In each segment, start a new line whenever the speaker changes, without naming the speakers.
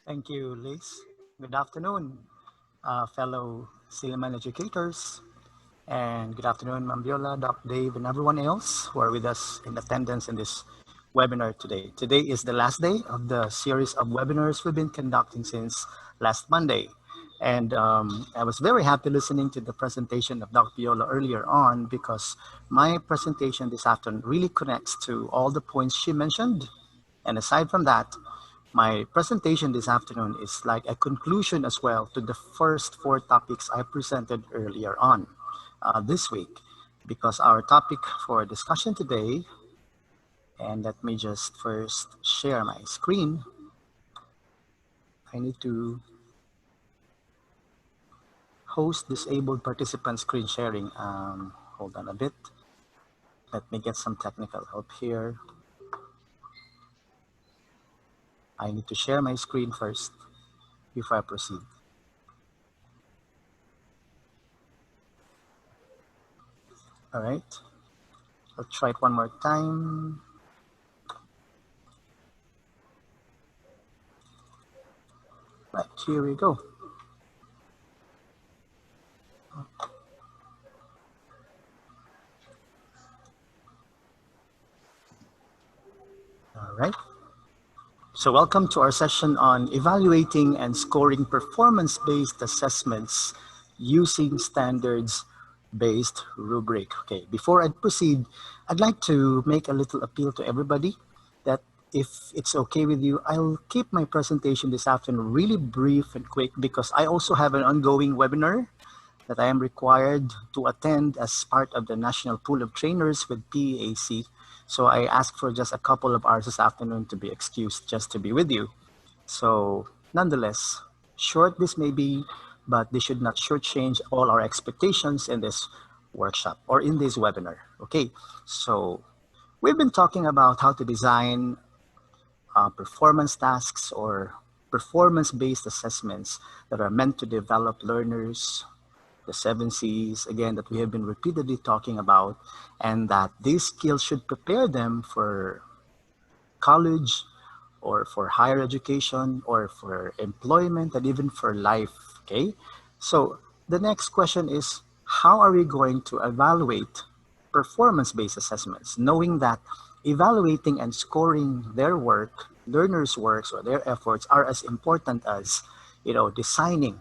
Thank you, Liz. Good afternoon, fellow Silliman educators. And good afternoon, Ma'am Viola, Doc Dave, and everyone else who are with us in attendance in this webinar today. Today is the last day of the series of webinars we've been conducting since last Monday. And I was very happy listening to the presentation of Dr. Viola earlier on because my presentation this afternoon really connects to all the points she mentioned. And aside from that, my presentation this afternoon is like a conclusion as well to the first four topics I presented earlier on this week, because our topic for discussion today, and let me just first share my screen. I need to host disabled participant screen sharing. Hold on a bit. Let me get some technical help here. I need to share my screen first before I proceed. All right, I'll try it one more time. Right, here we go. All right. So welcome to our session on evaluating and scoring performance-based assessments using standards-based rubric. Okay, before I proceed, I'd like to make a little appeal to everybody that if it's okay with you, I'll keep my presentation this afternoon really brief and quick because I also have an ongoing webinar that I am required to attend as part of the National Pool of Trainers with PAC. So I asked for just a couple of hours this afternoon to be excused just to be with you. So nonetheless, short this may be, but this should not shortchange all our expectations in this workshop or in this webinar. Okay, so we've been talking about how to design performance tasks or performance-based assessments that are meant to develop learners, the 7 C's, again, that we have been repeatedly talking about, and that these skills should prepare them for college or for higher education or for employment and even for life, okay? So the next question is, how are we going to evaluate performance-based assessments, knowing that evaluating and scoring their work, learners' works or their efforts are as important as, designing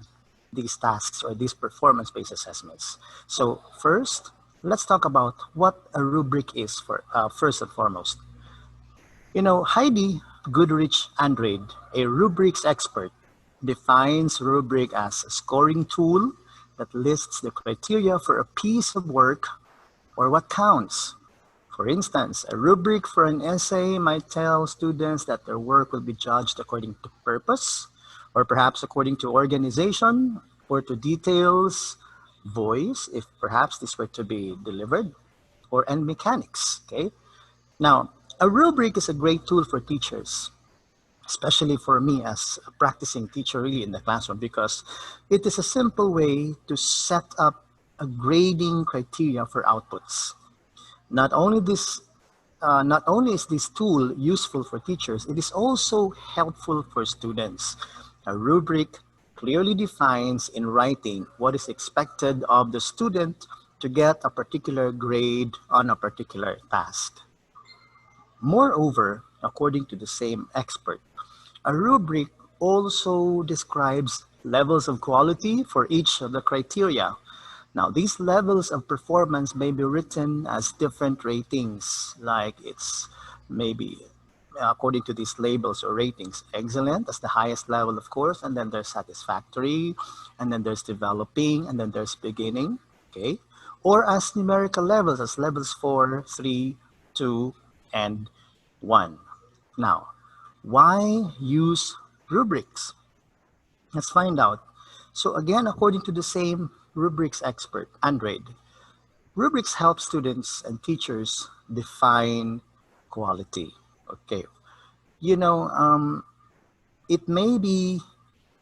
these tasks or these performance-based assessments. So first, let's talk about what a rubric is for first and foremost. Heidi Goodrich Andrade, a rubrics expert, defines rubric as a scoring tool that lists the criteria for a piece of work or what counts. For instance, a rubric for an essay might tell students that their work will be judged according to purpose, or perhaps according to organization, or to details, voice, if perhaps this were to be delivered, and mechanics, okay? Now, a rubric is a great tool for teachers, especially for me as a practicing teacher really in the classroom, because it is a simple way to set up a grading criteria for outputs. Not only is this tool useful for teachers, it is also helpful for students. A rubric clearly defines in writing what is expected of the student to get a particular grade on a particular task. Moreover, according to the same expert, a rubric also describes levels of quality for each of the criteria. Now, these levels of performance may be written as different ratings, like it's maybe according to these labels or ratings. Excellent as the highest level, of course, and then there's satisfactory, and then there's developing, and then there's beginning, okay? Or as numerical levels, as levels 4, 3, 2, and 1. Now, why use rubrics? Let's find out. So again, according to the same rubrics expert, Andrade, rubrics help students and teachers define quality. Okay. It may be,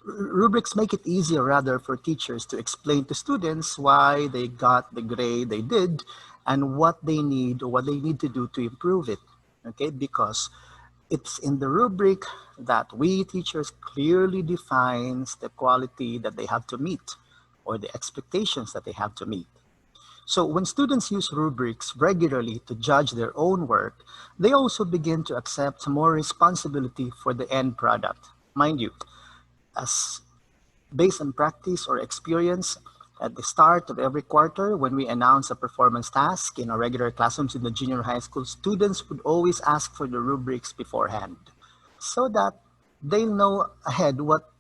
rubrics make it easier rather for teachers to explain to students why they got the grade they did and what they need or what they need to do to improve it. Okay, because It's in the rubric that we teachers clearly defines the quality that they have to meet or the expectations that they have to meet. So when students use rubrics regularly to judge their own work, they also begin to accept more responsibility for the end product. Mind you, as based on practice or experience, at the start of every quarter, when we announce a performance task in our regular classrooms in the junior high school, students would always ask for the rubrics beforehand so that they'll know ahead what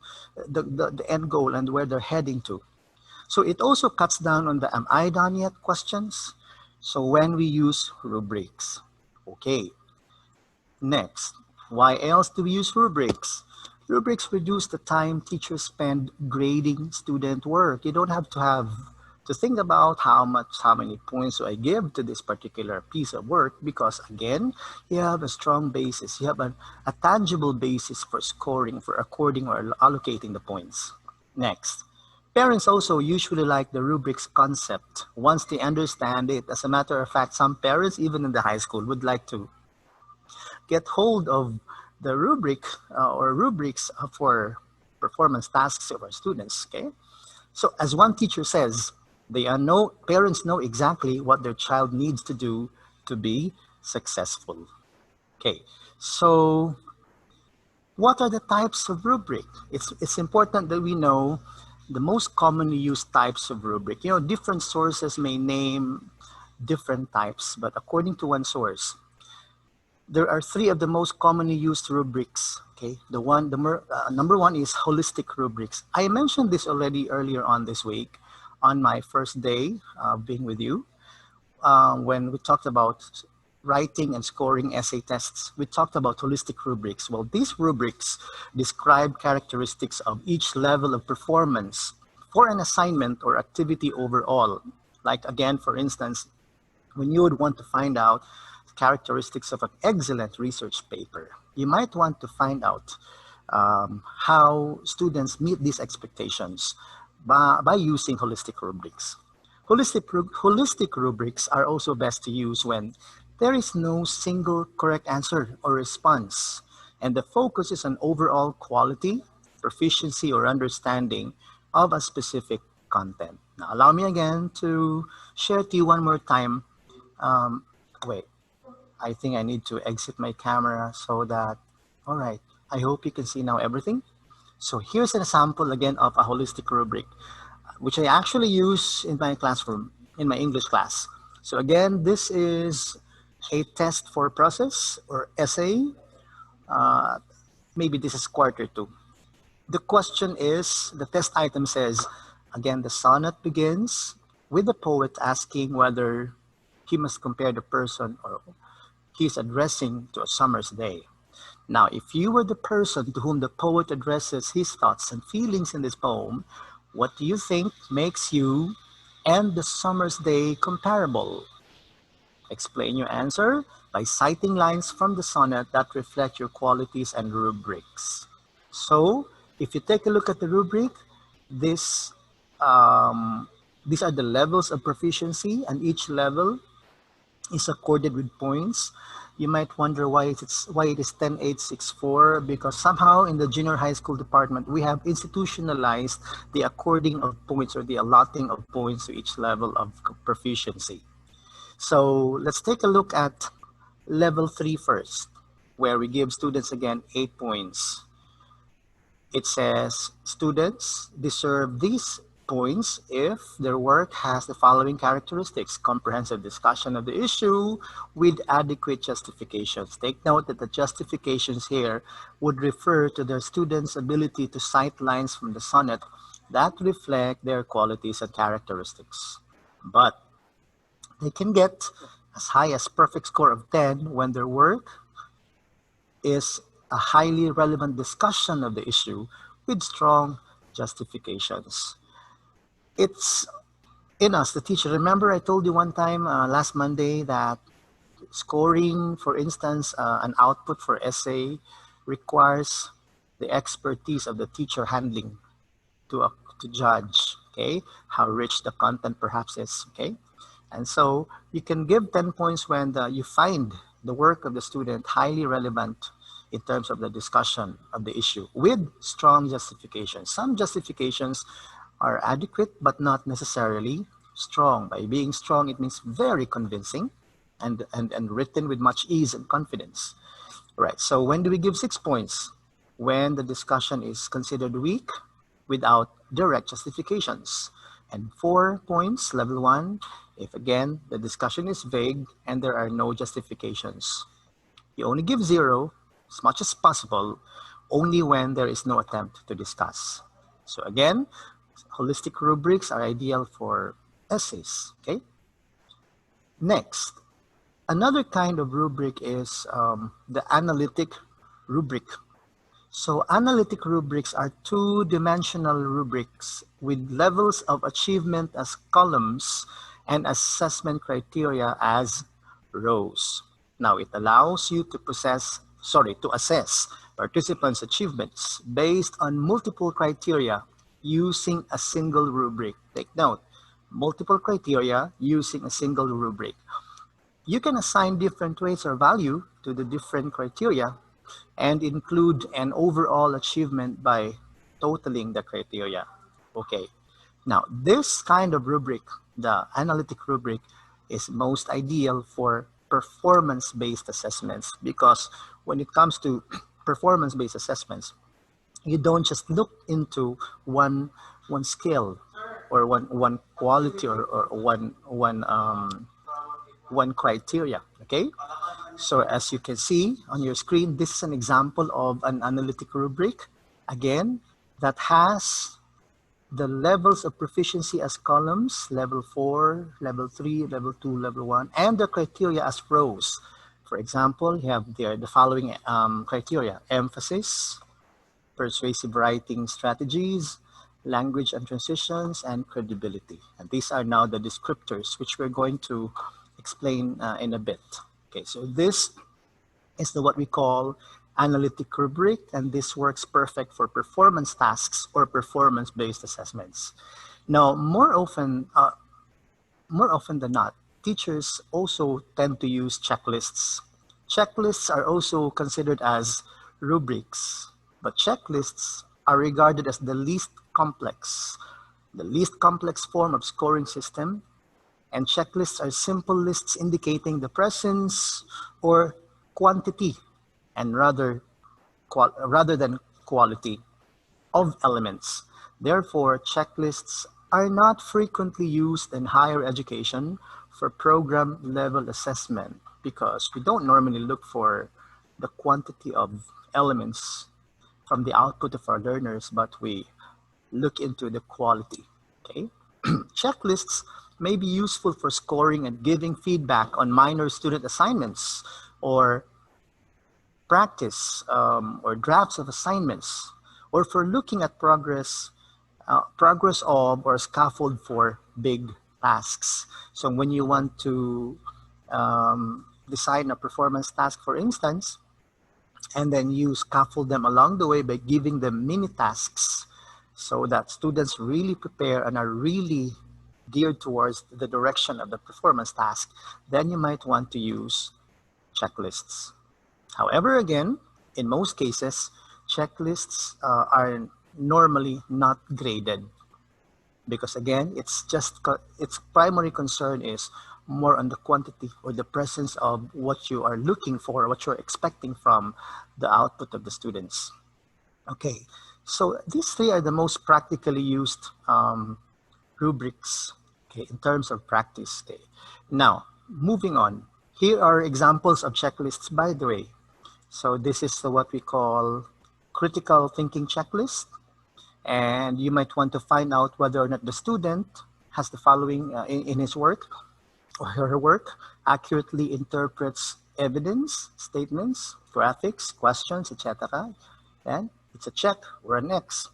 the end goal and where they're heading to. So it also cuts down on the am I done yet questions. So when we use rubrics. Okay, next, why else do we use rubrics? Rubrics reduce the time teachers spend grading student work. You don't have to think about how many points do I give to this particular piece of work, because again, you have a strong basis. You have a tangible basis for scoring, for according or allocating the points. Next, parents also usually like the rubrics concept once they understand it. As a matter of fact, some parents, even in the high school, would like to get hold of the rubric or rubrics for performance tasks of our students. Okay, so as one teacher says, parents know exactly what their child needs to do to be successful. Okay, so what are the types of rubric? It's important that we know the most commonly used types of rubric. You know, different sources may name different types, but according to one source, there are three of the most commonly used rubrics. Okay, number one is holistic rubrics. I mentioned this already earlier on this week on my first day being with you when we talked about writing and scoring essay tests. We talked about holistic rubrics. Well, these rubrics describe characteristics of each level of performance for an assignment or activity overall. Like again, for instance, when you would want to find out characteristics of an excellent research paper, you might want to find out how students meet these expectations by using holistic rubrics. Holistic rubrics are also best to use when there is no single correct answer or response, and the focus is on overall quality, proficiency, or understanding of a specific content. Now, allow me again to share to you one more time. Wait, I think I need to exit my camera so that, all right, I hope you can see now everything. So here's an example again of a holistic rubric, which I actually use in my classroom, in my English class. So again, this is a test for process or essay. Maybe this is quarter two. The question is, the test item says, again, the sonnet begins with the poet asking whether he must compare the person or he's addressing to a summer's day. Now, if you were the person to whom the poet addresses his thoughts and feelings in this poem, what do you think makes you and the summer's day comparable? Explain your answer by citing lines from the sonnet that reflect your qualities and rubrics. So, if you take a look at the rubric, this, these are the levels of proficiency, and each level is accorded with points. You might wonder why it is 10864, because somehow in the junior high school department we have institutionalized the according of points or the allotting of points to each level of proficiency. So let's take a look at level 3 first, where we give students again 8 points. It says students deserve these points if their work has the following characteristics: comprehensive discussion of the issue with adequate justifications. Take note that the justifications here would refer to their students' ability to cite lines from the sonnet that reflect their qualities and characteristics. But they can get as high as perfect score of 10 when their work is a highly relevant discussion of the issue with strong justifications. It's in us, the teacher. Remember, I told you one time last Monday that scoring, for instance, an output for essay requires the expertise of the teacher handling to judge, okay, how rich the content perhaps is, okay? And so you can give 10 points when you find the work of the student highly relevant in terms of the discussion of the issue with strong justifications. Some justifications are adequate but not necessarily strong. By being strong, it means very convincing and written with much ease and confidence. Right, so when do we give 6 points? When the discussion is considered weak without direct justifications. And 4 points, level 1, if again, the discussion is vague and there are no justifications. You only give 0, as much as possible, only when there is no attempt to discuss. So again, holistic rubrics are ideal for essays, okay? Next, another kind of rubric is the analytic rubric. So analytic rubrics are two-dimensional rubrics with levels of achievement as columns and assessment criteria as rows. Now it allows you to assess participants' achievements based on multiple criteria using a single rubric. Take note, multiple criteria using a single rubric. You can assign different weights or value to the different criteria and include an overall achievement by totaling the criteria. Okay, now this kind of rubric, the analytic rubric, is most ideal for performance-based assessments, because when it comes to performance-based assessments, you don't just look into one skill or one quality or one criteria. Okay, so as you can see on your screen, this is an example of an analytic rubric, again, that has the levels of proficiency as columns, level 4, level 3, level 2, level 1, and the criteria as rows. For example, you have there the following criteria: emphasis, persuasive writing strategies, language and transitions, and credibility. And these are now the descriptors, which we're going to explain in a bit. Okay, so this is what we call analytic rubric, and this works perfect for performance tasks or performance-based assessments. Now, more often than not, teachers also tend to use checklists. Checklists are also considered as rubrics, but checklists are regarded as the least complex form of scoring system, and checklists are simple lists indicating the presence or quantity, and rather than quality, of elements. Therefore, checklists are not frequently used in higher education for program level assessment, because we don't normally look for the quantity of elements from the output of our learners, but we look into the quality. Okay, checklists may be useful for scoring and giving feedback on minor student assignments or practice or drafts of assignments, or for looking at progress of or scaffold for big tasks. So when you want to design a performance task, for instance, and then you scaffold them along the way by giving them mini tasks so that students really prepare and are really geared towards the direction of the performance task, then you might want to use checklists. However, again, in most cases, checklists are normally not graded, because again, its primary concern is more on the quantity or the presence of what you are looking for, what you're expecting from the output of the students. Okay, so these three are the most practically used rubrics, okay, in terms of practice. Okay. Now, moving on, here are examples of checklists, by the way. So this is what we call critical thinking checklist, and you might want to find out whether or not the student has the following in his work or her work: accurately interprets evidence, statements, graphics, questions, etc. And it's a check or an X.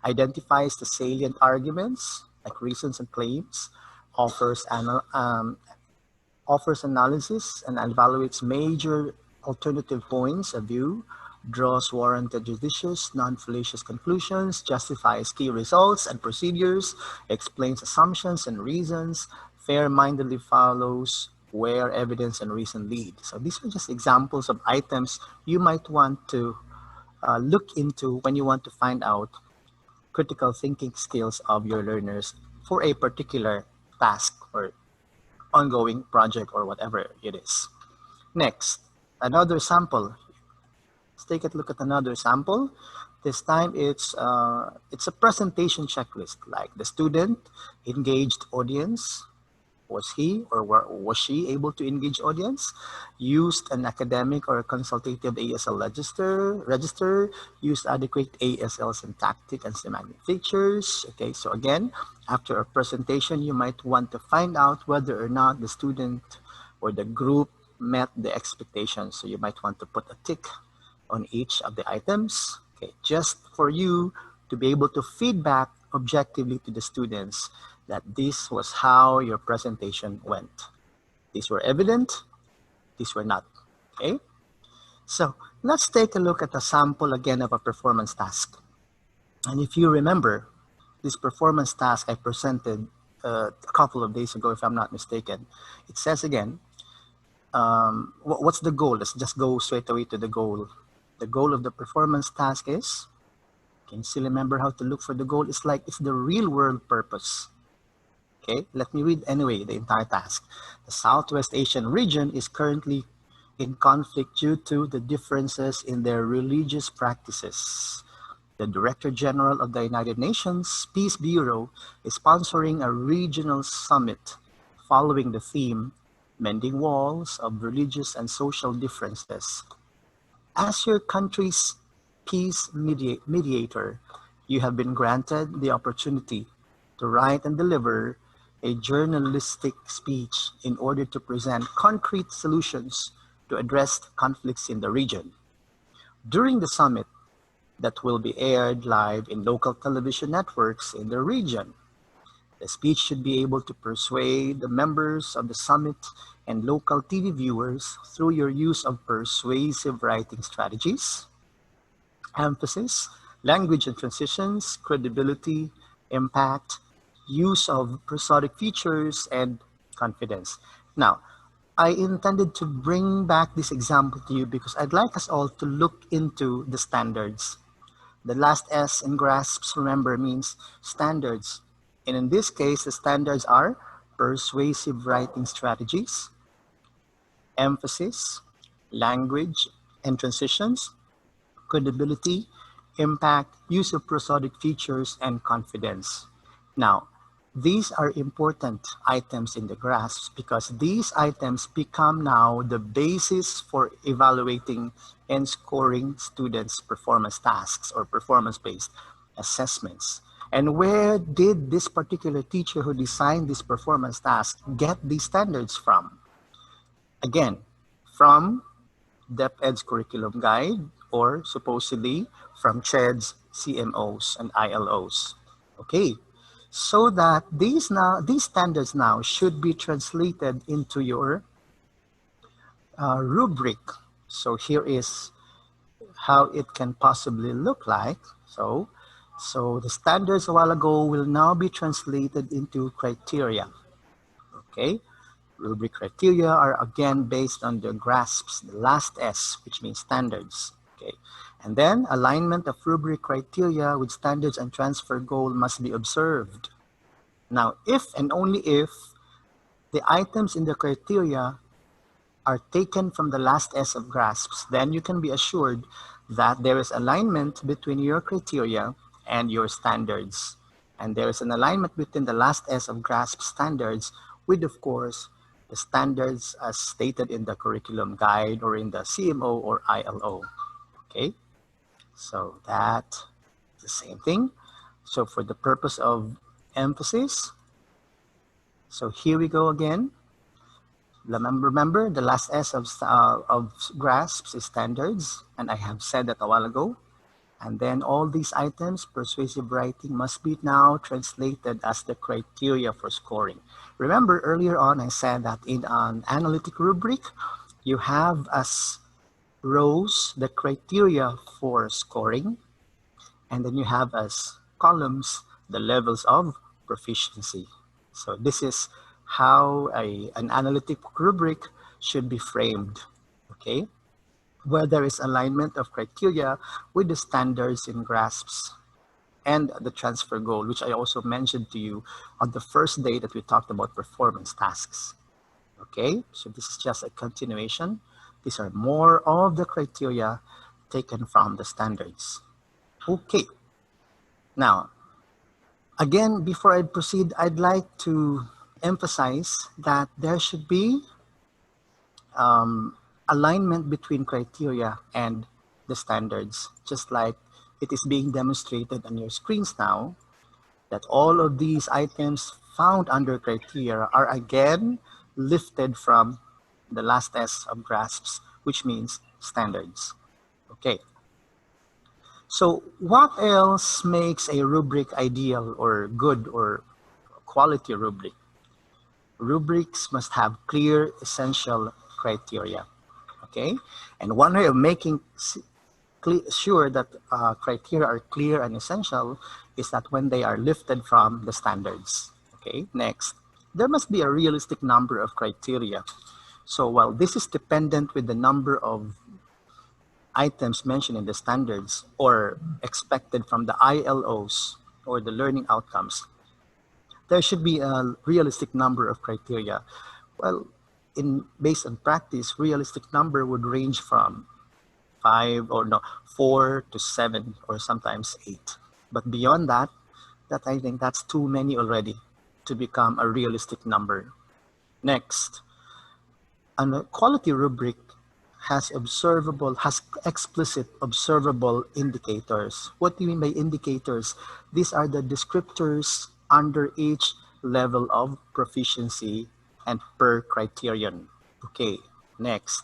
Identifies the salient arguments, like reasons and claims, offers analysis and evaluates major alternative points of view, draws warranted judicious, non-fallacious conclusions, justifies key results and procedures, explains assumptions and reasons, fair-mindedly follows where evidence and reason lead. So these are just examples of items you might want to look into when you want to find out critical thinking skills of your learners for a particular task or ongoing project or whatever it is. Next, another sample. Let's take a look at another sample. This time it's a presentation checklist, like the student engaged audience. Was he or was she able to engage audience? Used an academic or consultative ASL register, used adequate ASL syntactic and semantic features. Okay, so again, after a presentation, you might want to find out whether or not the student or the group met the expectations. So you might want to put a tick on each of the items, okay, just for you to be able to feedback objectively to the students that this was how your presentation went. These were evident, these were not, okay? So let's take a look at a sample again of a performance task. And if you remember, this performance task I presented a couple of days ago, if I'm not mistaken, it says again, what's the goal? Let's just go straight away to the goal. The goal of the performance task is, can you still remember how to look for the goal? It's like, it's the real world purpose. Okay, let me read anyway the entire task. The Southwest Asian region is currently in conflict due to the differences in their religious practices. The Director General of the United Nations Peace Bureau is sponsoring a regional summit following the theme, Mending Walls of Religious and Social Differences. As your country's peace mediator, you have been granted the opportunity to write and deliver a journalistic speech in order to present concrete solutions to address conflicts in the region. During the summit, that will be aired live in local television networks in the region, the speech should be able to persuade the members of the summit and local TV viewers through your use of persuasive writing strategies, emphasis, language and transitions, credibility, impact, use of prosodic features, and confidence. Now, I intended to bring back this example to you because I'd like us all to look into the standards. The last S in GRASPs, remember, means standards. And in this case, the standards are persuasive writing strategies, emphasis, language and transitions, credibility, impact, use of prosodic features, and confidence. Now, these are important items in the GRASPs because these items become now the basis for evaluating and scoring students' performance tasks or performance-based assessments. And where did this particular teacher who designed this performance task get these standards from? Again, from DepEd's curriculum guide, or supposedly from CHED's CMOs and ILOs. Okay, so that these standards now should be translated into your rubric. So here is how it can possibly look like. So the standards a while ago will now be translated into criteria. Okay, rubric criteria are again based on the GRASPs, the last S, which means standards. Okay, and then alignment of rubric criteria with standards and transfer goal must be observed. Now, if and only if the items in the criteria are taken from the last S of GRASPs, then you can be assured that there is alignment between your criteria and your standards. And there is an alignment between the last S of GRASP standards with, of course, the standards as stated in the curriculum guide or in the CMO or ILO. Okay, so that's the same thing. So for the purpose of emphasis, so here we go again. Remember, the last S of GRASPs is standards, and I have said that a while ago. And then all these items, persuasive writing, must be now translated as the criteria for scoring. Remember, earlier on I said that in an analytic rubric, you have as rows the criteria for scoring, and then you have as columns the levels of proficiency. So this is how an analytic rubric should be framed, okay? Where there is alignment of criteria with the standards in grasps and the transfer goal, which I also mentioned to you on the first day that we talked about performance tasks. Okay, so this is just a continuation. These are more of the criteria taken from the standards. Okay, now, again, before I proceed, I'd like to emphasize that there should be alignment between criteria and the standards, just like it is being demonstrated on your screens now, that all of these items found under criteria are again lifted from the last S of grasps, which means standards. Okay. So what else makes a rubric ideal or good or quality rubric? Rubrics must have clear essential criteria. Okay. And one way of making sure that criteria are clear and essential is that when they are lifted from the standards. Okay, next, there must be a realistic number of criteria. So while this is dependent with the number of items mentioned in the standards or expected from the ILOs or the learning outcomes, there should be a realistic number of criteria. Well, based on practice, realistic number would range from 4 to 7 or sometimes 8. But beyond that, I think that's too many already to become a realistic number. Next, a quality rubric has explicit observable indicators. What do you mean by indicators? These are the descriptors under each level of proficiency and per criterion. Okay, next.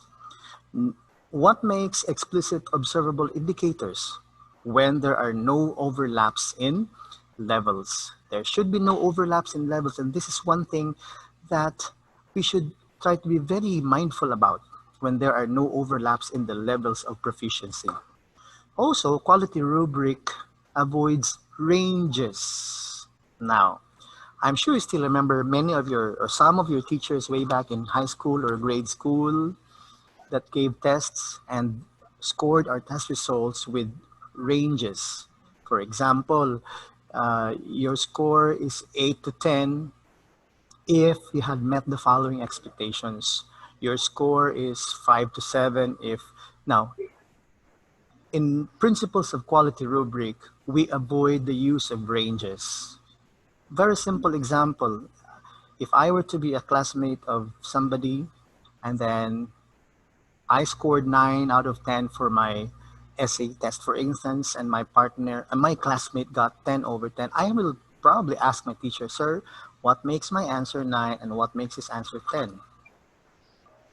What makes explicit observable indicators? When there are no overlaps in levels. There should be no overlaps in levels, and this is one thing that we should try to be very mindful about when there are no overlaps in the levels of proficiency. Also, quality rubric avoids ranges. Now, I'm sure you still remember some of your teachers way back in high school or grade school that gave tests and scored our test results with ranges. For example, your score is 8 to 10 if you had met the following expectations. Your score is 5 to 7 if... Now, in principles of quality rubric, we avoid the use of ranges. Very simple example. If I were to be a classmate of somebody and then I scored 9 out of 10 for my essay test, for instance, and my classmate got 10 over 10, I will probably ask my teacher, sir, what makes my answer 9 and what makes his answer 10?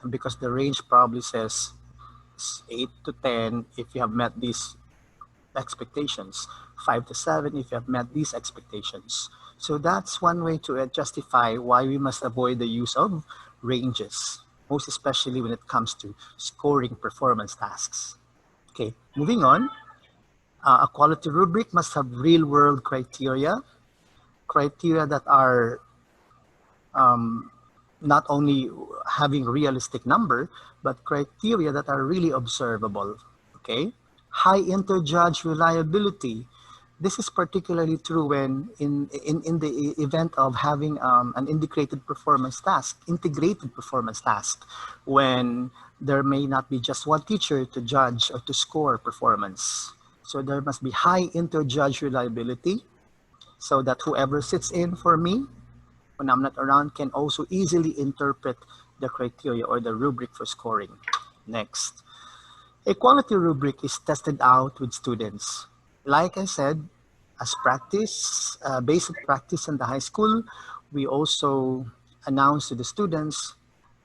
And because the range probably says 8 to 10 if you have met these expectations, 5 to 7 if you have met these expectations. So that's one way to justify why we must avoid the use of ranges, most especially when it comes to scoring performance tasks. Okay, moving on. A quality rubric must have real-world criteria that are not only having realistic number, but criteria that are really observable. Okay, high interjudge reliability. This is particularly true when in the event of having an integrated performance task, when there may not be just one teacher to judge or to score performance. So there must be high interjudge reliability so that whoever sits in for me when I'm not around can also easily interpret the criteria or the rubric for scoring. Next, a quality rubric is tested out with students. Like I said, as practice, basic practice in the high school, we also announce to the students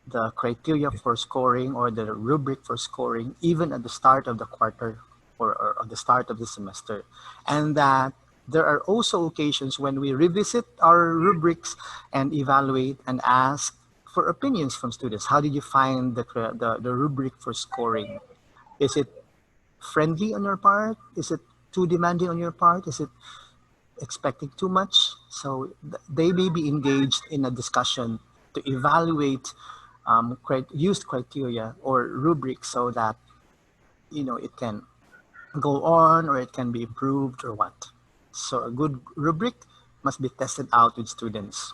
the criteria for scoring or the rubric for scoring, even at the start of the quarter or at the start of the semester. And that there are also occasions when we revisit our rubrics and evaluate and ask for opinions from students. How did you find the rubric for scoring? Is it friendly on your part? Is it too demanding on your part? Is it expecting too much? So they may be engaged in a discussion to evaluate used criteria or rubrics so that it can go on or it can be improved or what. So a good rubric must be tested out with students.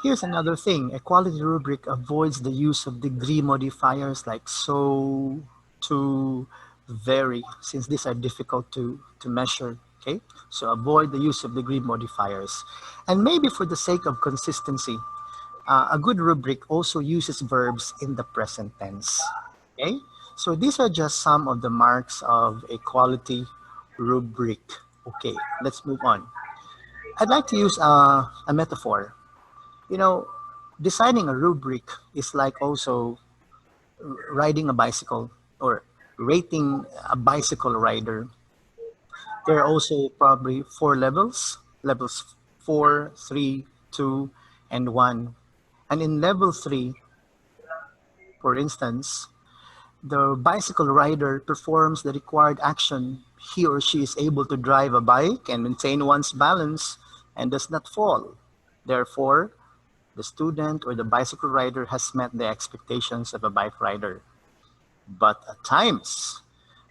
Here's another thing. A quality rubric avoids the use of degree modifiers like so, to, very, since these are difficult to measure. Okay, so avoid the use of degree modifiers. And maybe for the sake of consistency, a good rubric also uses verbs in the present tense. Okay, so these are just some of the marks of a quality rubric. Okay, let's move on. I'd like to use a metaphor. You know, designing a rubric is like also riding a bicycle or rating a bicycle rider. There are also probably four levels 4, 3, 2, and 1. And in level 3, for instance, the bicycle rider performs the required action. He or she is able to drive a bike and maintain one's balance and does not fall. Therefore, the student or the bicycle rider has met the expectations of a bike rider. But at times,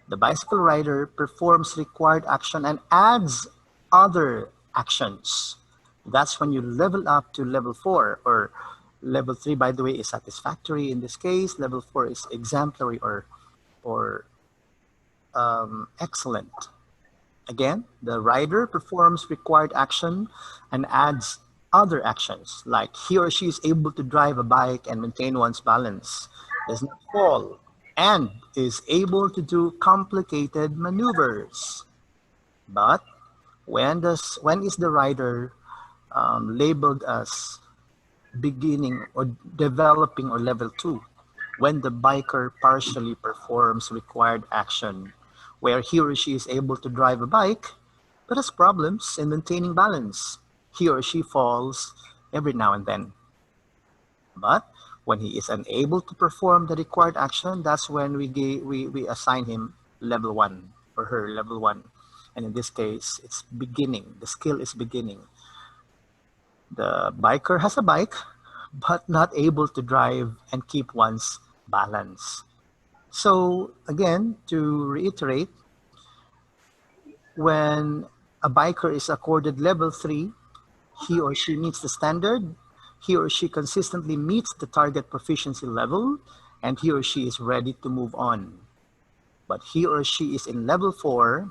the bicycle rider performs required action and adds other actions. That's when you level up to level 4, or level 3, by the way, is satisfactory in this case. Level 4 is exemplary or excellent. Again, the rider performs required action and adds other actions, like he or she is able to drive a bike and maintain one's balance, does not fall, and is able to do complicated maneuvers. But when is the rider labeled as beginning or developing or level 2? When the biker partially performs required action, where he or she is able to drive a bike, but has problems in maintaining balance. He or she falls every now and then. But when he is unable to perform the required action, that's when we assign him level 1 or her level 1. And in this case, it's beginning. The skill is beginning. The biker has a bike, but not able to drive and keep one's balance. So again, to reiterate, when a biker is accorded level 3, he or she meets the standard, he or she consistently meets the target proficiency level, and he or she is ready to move on. But he or she is in level 4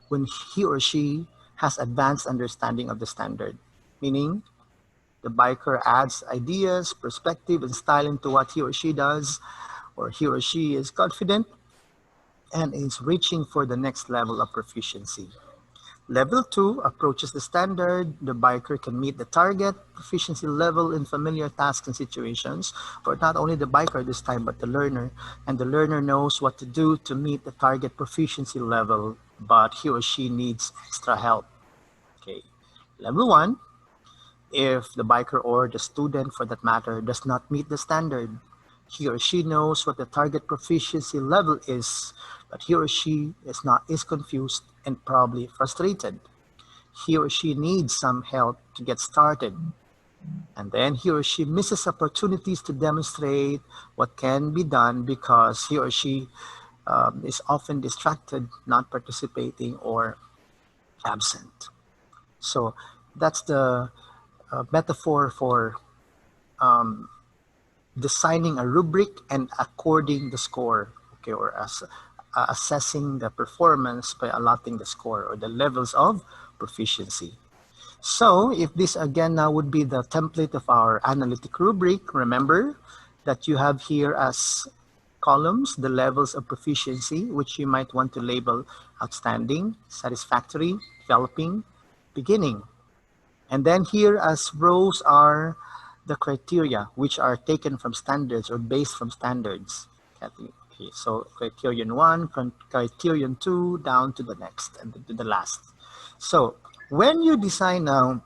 when he or she has advanced understanding of the standard, meaning the biker adds ideas, perspective, and style into what he or she does, or he or she is confident and is reaching for the next level of proficiency. Level 2 approaches the standard. The biker can meet the target proficiency level in familiar tasks and situations, for not only the biker this time, but the learner. And the learner knows what to do to meet the target proficiency level, but he or she needs extra help. Okay. Level 1, if the biker or the student for that matter does not meet the standard, he or she knows what the target proficiency level is, but he or she is confused and probably frustrated. He or she needs some help to get started. And then he or she misses opportunities to demonstrate what can be done because he or she is often distracted, not participating, or absent. So that's the metaphor for designing a rubric and according the score, okay, or assessing the performance by allotting the score or the levels of proficiency. So if this again now would be the template of our analytic rubric, remember that you have here as columns the levels of proficiency, which you might want to label outstanding, satisfactory, developing, beginning. And then here as rows are the criteria, which are taken from standards or based from standards. Okay, so criterion 1, criterion 2, down to the next and to the last. So when you design now,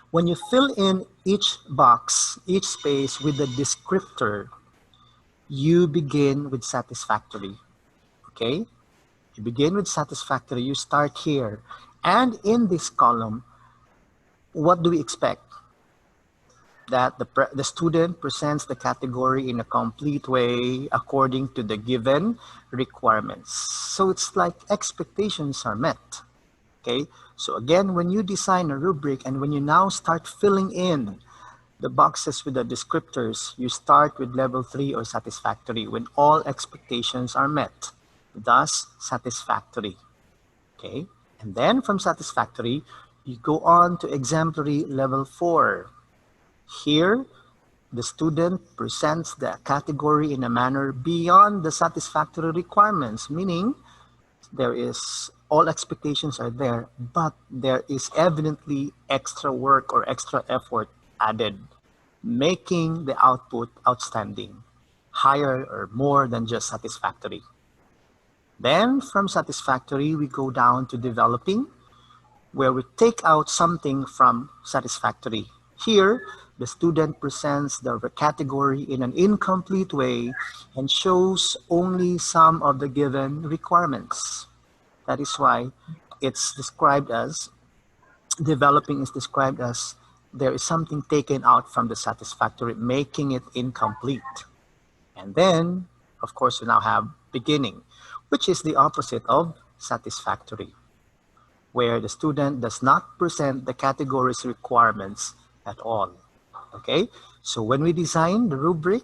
when you fill in each box, each space with a descriptor, you begin with satisfactory. Okay? You begin with satisfactory, you start here. And in this column, what do we expect? that the student presents the category in a complete way according to the given requirements. So it's like expectations are met. Okay, so again, when you design a rubric and when you now start filling in the boxes with the descriptors, you start with level 3 or satisfactory when all expectations are met, thus satisfactory. Okay, and then from satisfactory, you go on to exemplary level 4. Here, the student presents the category in a manner beyond the satisfactory requirements, meaning there is all expectations are there, but there is evidently extra work or extra effort added, making the output outstanding, higher or more than just satisfactory. Then from satisfactory, we go down to developing, where we take out something from satisfactory. Here, the student presents the category in an incomplete way and shows only some of the given requirements. That is why it's described as, developing is described as there is something taken out from the satisfactory, making it incomplete. And then, of course, we now have beginning, which is the opposite of satisfactory, where the student does not present the category's requirements at all. Okay, so when we design the rubric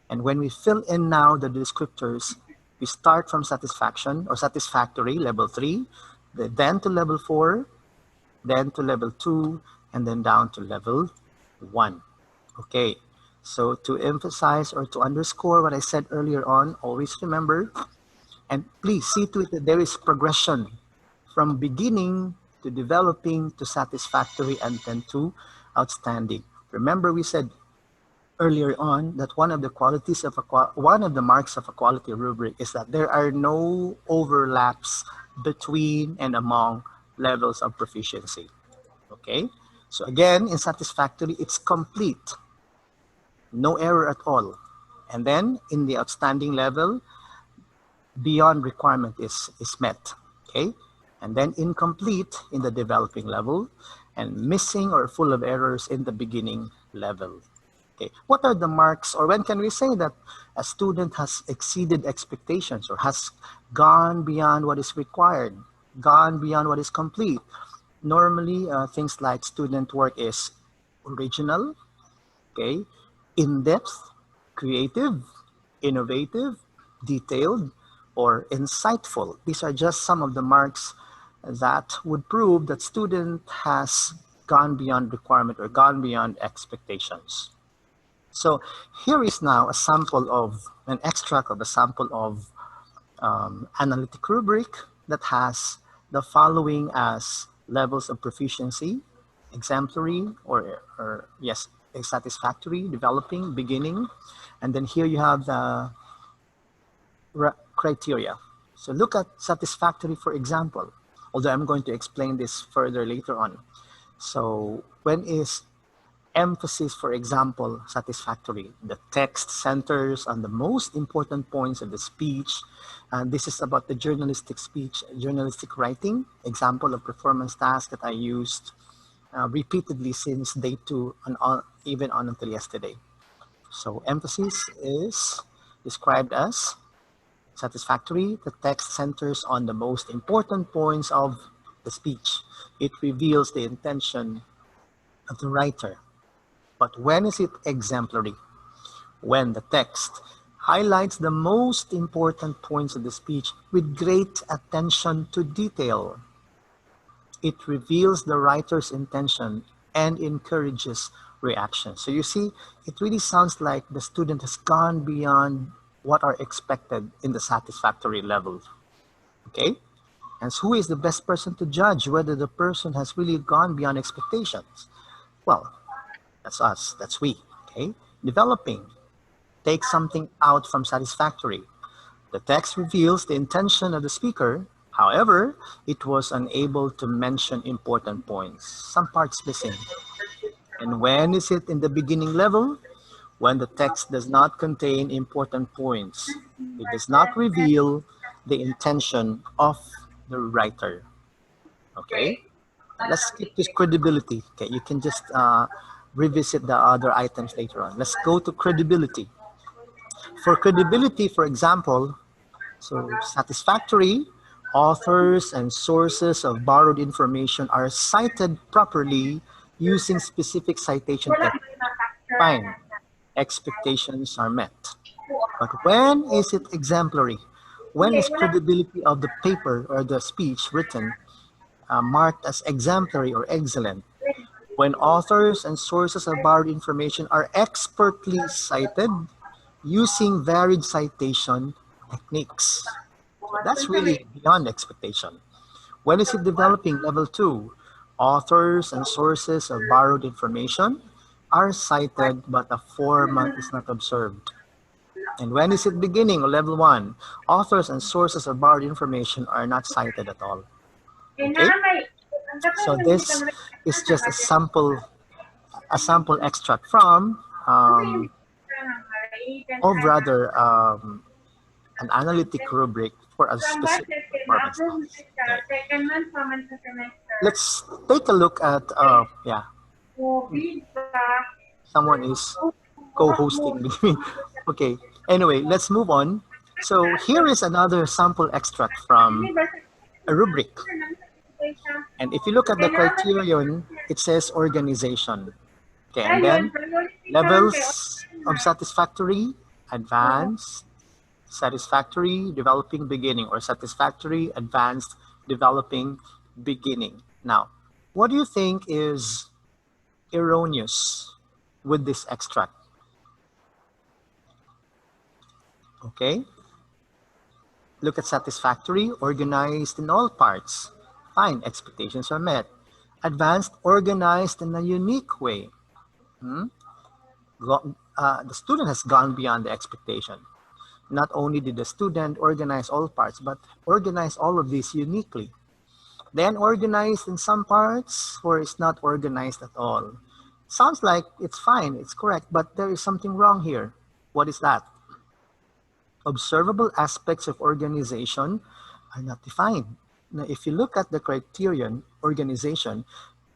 and when we fill in now the descriptors, we start from satisfaction or satisfactory, level 3, then to level 4, then to level 2, and then down to level 1. Okay, so to emphasize or to underscore what I said earlier on, always remember, and please see to it that there is progression from beginning to developing to satisfactory and then to outstanding. Remember, we said earlier on that one of the qualities of one of the marks of a quality rubric is that there are no overlaps between and among levels of proficiency. Okay, so again, in satisfactory, it's complete, no error at all. And then in the outstanding level, beyond requirement is met. Okay, and then incomplete in the developing level, and missing or full of errors in the beginning level. Okay, what are the marks, or when can we say that a student has exceeded expectations or has gone beyond what is required, gone beyond what is complete? Normally, things like student work is original, okay, in-depth, creative, innovative, detailed, or insightful. These are just some of the marks that would prove that student has gone beyond requirement or gone beyond expectations. So here is now a sample of, an extract of a sample of analytic rubric that has the following as levels of proficiency: exemplary, or yes, satisfactory, developing, beginning. And then here you have the criteria. So look at satisfactory, for example, although I'm going to explain this further later on. So when is emphasis, for example, satisfactory? The text centers on the most important points of the speech. And this is about the journalistic speech, journalistic writing, example of performance task that I used repeatedly since day 2 and on, even on until yesterday. So emphasis is described as satisfactory. The text centers on the most important points of the speech. It reveals the intention of the writer. But when is it exemplary? When the text highlights the most important points of the speech with great attention to detail. It reveals the writer's intention and encourages reaction. So you see, it really sounds like the student has gone beyond what are expected in the satisfactory level. Okay? And who is the best person to judge whether the person has really gone beyond expectations? Well, that's us, that's we. Okay? Developing. Take something out from satisfactory. The text reveals the intention of the speaker. However, it was unable to mention important points. Some parts missing. And when is it in the beginning level? When the text does not contain important points. It does not reveal the intention of the writer. Okay? Let's skip this credibility. Okay, you can just revisit the other items later on. Let's go to credibility. For credibility, for example, so satisfactory, authors and sources of borrowed information are cited properly using specific citation techniques. Fine, expectations are met. But when is it exemplary? When is credibility of the paper or the speech written marked as exemplary or excellent? When authors and sources of borrowed information are expertly cited using varied citation techniques. So that's really beyond expectation. When is it developing? Level 2. Authors and sources of borrowed information are cited, but a format is not observed. And when is it beginning? Level 1. Authors and sources of borrowed information are not cited at all. Okay? So this is just a sample extract from, or rather, an analytic rubric for a specific performance task. Okay. Let's take a look at, yeah, someone is co-hosting with me. Okay, anyway, let's move on. So here is another sample extract from a rubric. And if you look at the criterion, it says organization. Okay, and then levels of satisfactory, advanced, satisfactory, developing, beginning, or satisfactory, advanced, developing, beginning. Now, what do you think is erroneous with this extract? Okay. Look at satisfactory, organized in all parts. Fine, expectations are met. Advanced, organized in a unique way. The student has gone beyond the expectation. Not only did the student organize all parts, but organize all of these uniquely. Then organized in some parts, or it's not organized at all. Sounds like it's fine, it's correct, but there is something wrong here. What is that? Observable aspects of organization are not defined. Now, if you look at the criterion, organization,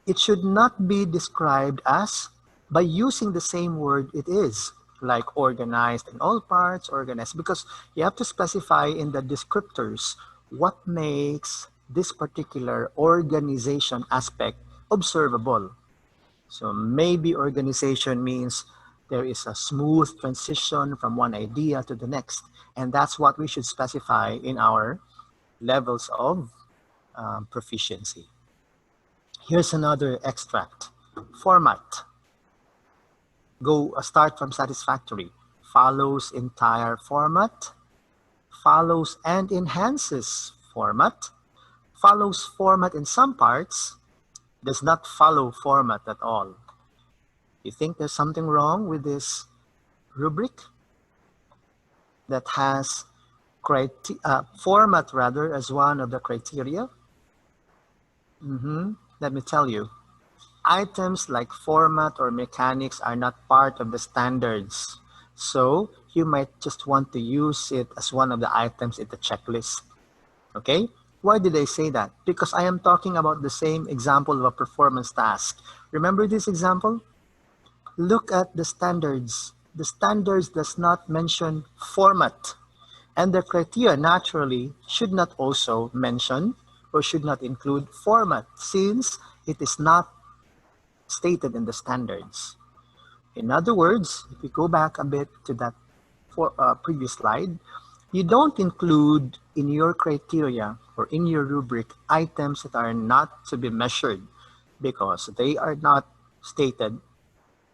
it should not be described as by using the same word it is, like organized in all parts, organized, because you have to specify in the descriptors what makes this particular organization aspect observable. So maybe organization means there is a smooth transition from one idea to the next. And that's what we should specify in our levels of proficiency. Here's another extract. Format. Start from satisfactory. Follows entire format. Follows and enhances format. Follows format in some parts. Does not follow format at all. You think there's something wrong with this rubric that has format rather as one of the criteria? Let me tell you, items like format or mechanics are not part of the standards. So you might just want to use it as one of the items in the checklist. Okay? Why did I say that? Because I am talking about the same example of a performance task. Remember this example? Look at the standards. The standards does not mention format. And the criteria naturally should not also mention or should not include format since it is not stated in the standards. In other words, if we go back a bit to that previous slide, you don't include in your criteria or in your rubric items that are not to be measured because they are not stated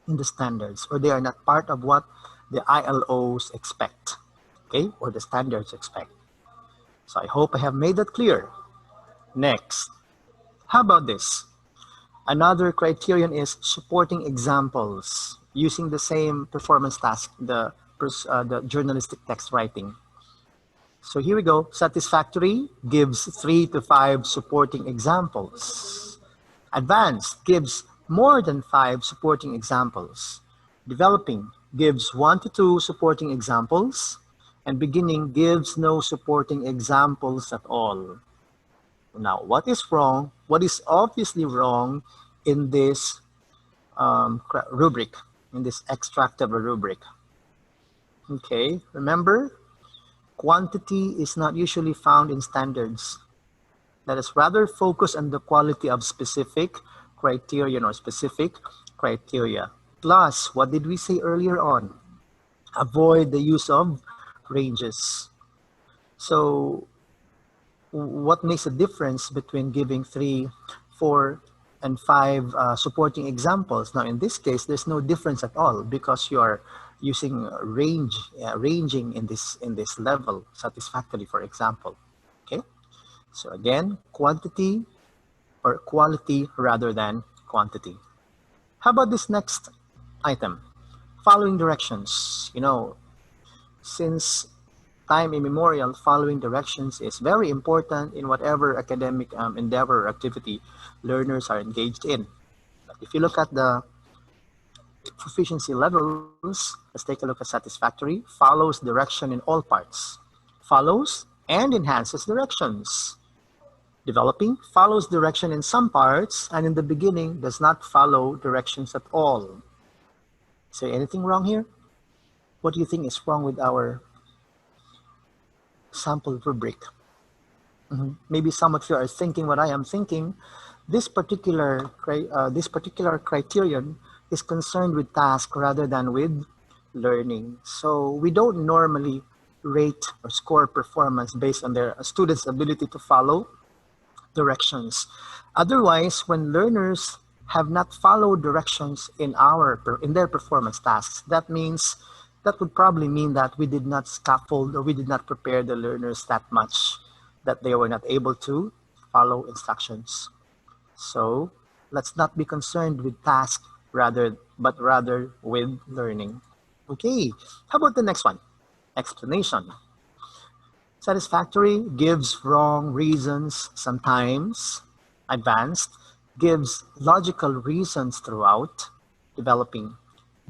in the standards or they are not part of what the ILOs expect, okay, or the standards expect. So I hope I have made that clear. Next, how about this? Another criterion is supporting examples using the same performance task, the journalistic text writing. So here we go. Satisfactory gives 3 to 5 supporting examples. Advanced gives more than 5 supporting examples. Developing gives 1 to 2 supporting examples. And beginning gives no supporting examples at all. Now, what is wrong? What is obviously wrong in this rubric, in this extract of a rubric. Okay, remember, quantity is not usually found in standards. Let us rather focus on the quality of specific criterion or specific criteria. Plus, what did we say earlier on? Avoid the use of ranges. So what makes a difference between giving 3, 4, and 5 supporting examples? Now, in this case, there's no difference at all because you are using ranging in this level, satisfactory, for example. Okay, so again, quantity or quality rather than quantity. How about this next item? Following directions. You know, since time immemorial, following directions is very important in whatever academic endeavor or activity learners are engaged in. But if you look at the proficiency levels, let's take a look at satisfactory, follows direction in all parts, follows and enhances directions. Developing follows direction in some parts, and in the beginning does not follow directions at all. Is there anything wrong here? What do you think is wrong with our sample rubric? Maybe some of you are thinking what I am thinking. This particular criterion is concerned with task rather than with learning. So we don't normally rate or score performance based on their students' ability to follow directions. Otherwise, when learners have not followed directions in their performance tasks, that would probably mean that we did not scaffold or we did not prepare the learners that much that they were not able to follow instructions. So let's not be concerned with task but rather with learning. Okay, how about the next one? Explanation. Satisfactory gives wrong reasons sometimes. Advanced gives logical reasons throughout. Developing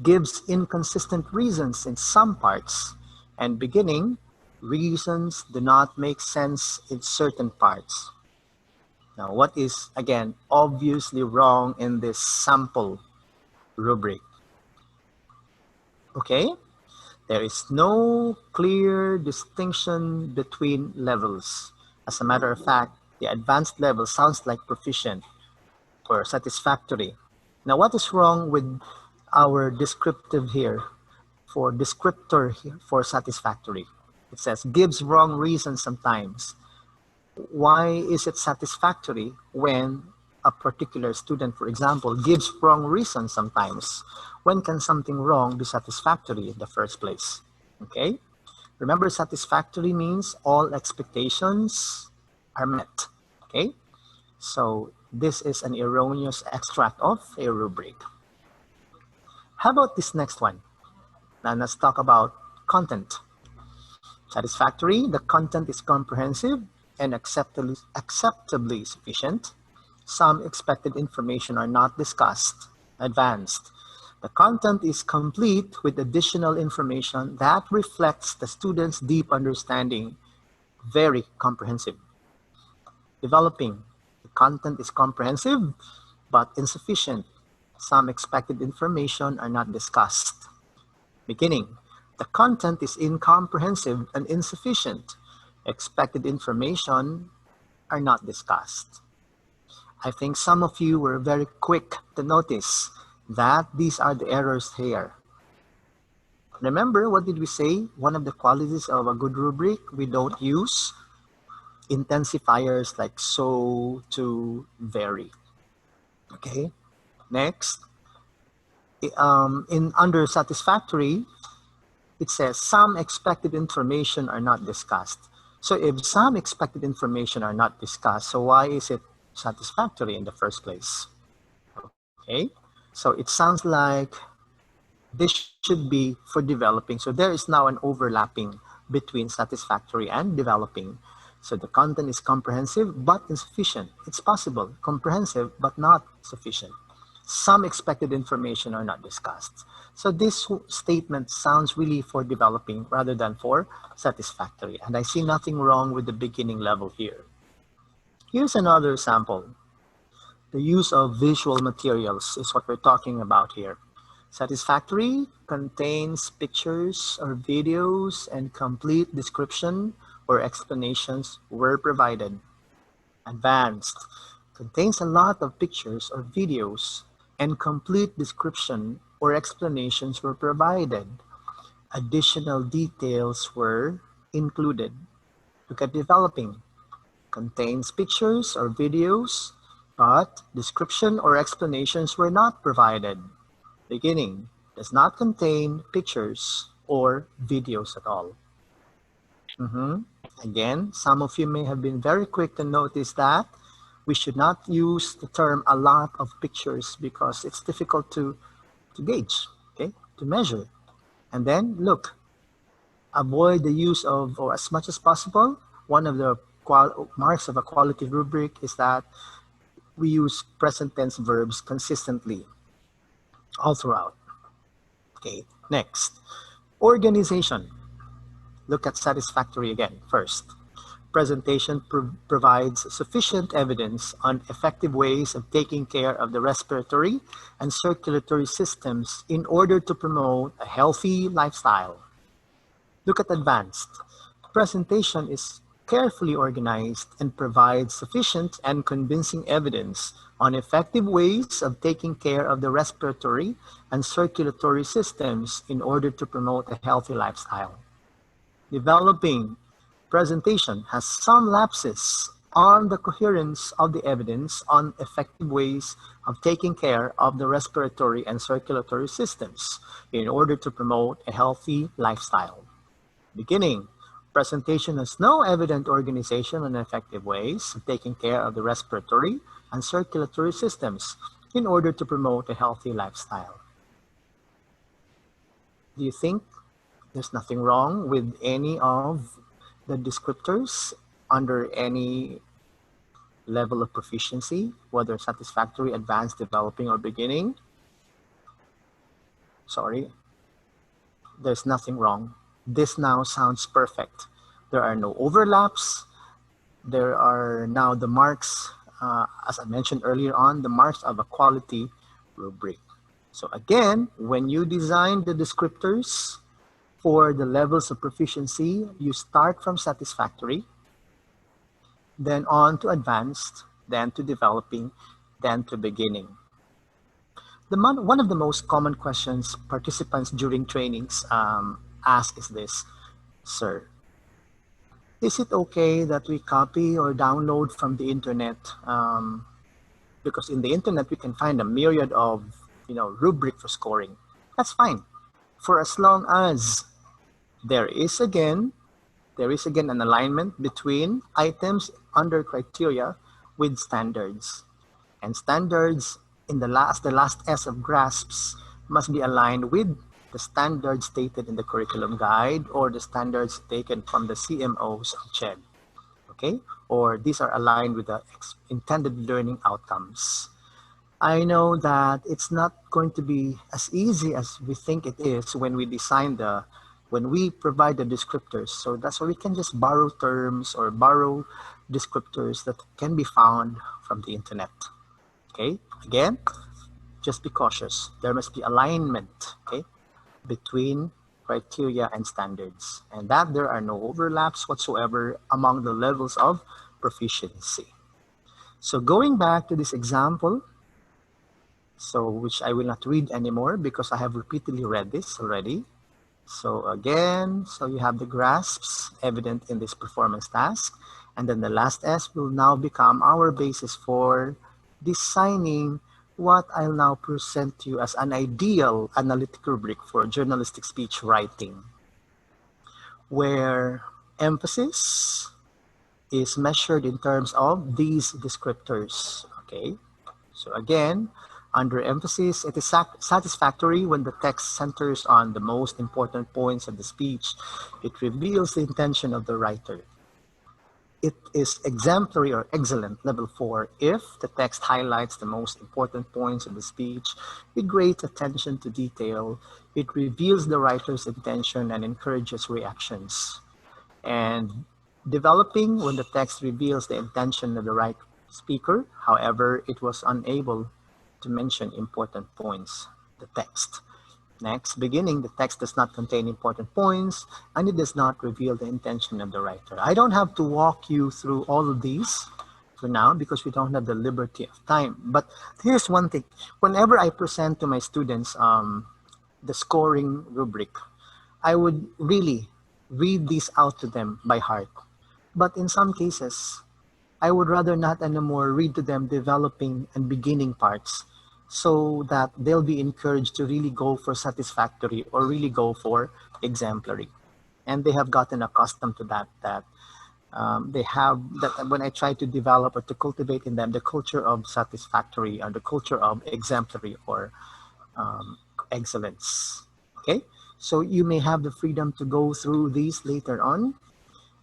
gives inconsistent reasons in some parts. And beginning, reasons do not make sense in certain parts. Now, what is, again, obviously wrong in this sample rubric? Okay, there is no clear distinction between levels. As a matter of fact, the advanced level sounds like proficient or satisfactory. Now, what is wrong with our descriptive here for descriptor here for satisfactory? It says gives wrong reasons sometimes. Why is it satisfactory when a particular student, for example, gives wrong reasons sometimes? When can something wrong be satisfactory in the first place? Okay, remember, satisfactory means all expectations are met. Okay, so this is an erroneous extract of a rubric. How about this next one? Now let's talk about content. Satisfactory, the content is comprehensive and acceptably sufficient. Some expected information are not discussed. Advanced, the content is complete with additional information that reflects the student's deep understanding. Very comprehensive. Developing, the content is comprehensive but insufficient. Some expected information are not discussed. Beginning, the content is incomprehensive and insufficient. Expected information are not discussed. I think some of you were very quick to notice that these are the errors here. Remember, what did we say? One of the qualities of a good rubric, we don't use intensifiers like so, to, very. Okay, next. Under satisfactory, it says some expected information are not discussed. So if some expected information are not discussed, so why is it satisfactory in the first place? Okay, so it sounds like this should be for developing. So there is now an overlapping between satisfactory and developing. So the content is comprehensive but insufficient. It's possible, comprehensive but not sufficient. Some expected information are not discussed. So this statement sounds really for developing rather than for satisfactory. And I see nothing wrong with the beginning level here. Here's another sample. The use of visual materials is what we're talking about here. Satisfactory contains pictures or videos and complete description or explanations were provided. Advanced contains a lot of pictures or videos and complete description or explanations were provided. Additional details were included. Look at developing. Contains pictures or videos, but description or explanations were not provided. Beginning does not contain pictures or videos at all. Again, some of you may have been very quick to notice that we should not use the term a lot of pictures because it's difficult to gauge, okay, to measure. And then look, avoid the use of, or as much as possible, one of the marks of a quality rubric is that we use present tense verbs consistently all throughout. Okay, next, organization. Look at satisfactory again first. Presentation provides sufficient evidence on effective ways of taking care of the respiratory and circulatory systems in order to promote a healthy lifestyle. Look at advanced. Presentation is carefully organized and provides sufficient and convincing evidence on effective ways of taking care of the respiratory and circulatory systems in order to promote a healthy lifestyle. Developing. Presentation has some lapses on the coherence of the evidence on effective ways of taking care of the respiratory and circulatory systems in order to promote a healthy lifestyle. Beginning. Presentation has no evident organization on effective ways of taking care of the respiratory and circulatory systems in order to promote a healthy lifestyle. Do you think there's nothing wrong with any of the descriptors under any level of proficiency, whether satisfactory, advanced, developing, or beginning? Sorry, there's nothing wrong. This now sounds perfect. There are no overlaps. There are now the marks, as I mentioned earlier on, the marks of a quality rubric. So again, when you design the descriptors for the levels of proficiency, you start from satisfactory, then on to advanced, then to developing, then to beginning. One of the most common questions participants during trainings ask is this: sir, is it okay that we copy or download from the internet? Because in the internet we can find a myriad of rubric for scoring. That's fine, for as long as there is again an alignment between items under criteria with standards. And standards in the last S of grasps must be aligned with the standards stated in the curriculum guide or the standards taken from the CMOs of CHED. Okay? Or these are aligned with the intended learning outcomes. I know that it's not going to be as easy as we think it is when we provide the descriptors. So that's why we can just borrow terms or borrow descriptors that can be found from the internet. Okay, again, just be cautious. There must be alignment, okay, between criteria and standards, and that there are no overlaps whatsoever among the levels of proficiency. So going back to this example, which I will not read anymore because I have repeatedly read this already. So again, you have the grasps evident in this performance task, and then the last S will now become our basis for designing what I'll now present to you as an ideal analytic rubric for journalistic speech writing, where emphasis is measured in terms of these descriptors. Okay, so again, under emphasis, it is satisfactory when the text centers on the most important points of the speech. It reveals the intention of the writer. It is exemplary or excellent, level 4, if the text highlights the most important points of the speech with great attention to detail. It reveals the writer's intention and encourages reactions. And developing, when the text reveals the intention of the writer's speaker. However, it was unable to mention important points, the text. Next, beginning, the text does not contain important points and it does not reveal the intention of the writer. I don't have to walk you through all of these for now because we don't have the liberty of time. But here's one thing. Whenever I present to my students the scoring rubric, I would really read these out to them by heart. But in some cases, I would rather not anymore read to them developing and beginning parts so that they'll be encouraged to really go for satisfactory or really go for exemplary. And they have gotten accustomed to that they have that when I try to develop or to cultivate in them the culture of satisfactory or the culture of exemplary or excellence. Okay, so you may have the freedom to go through these later on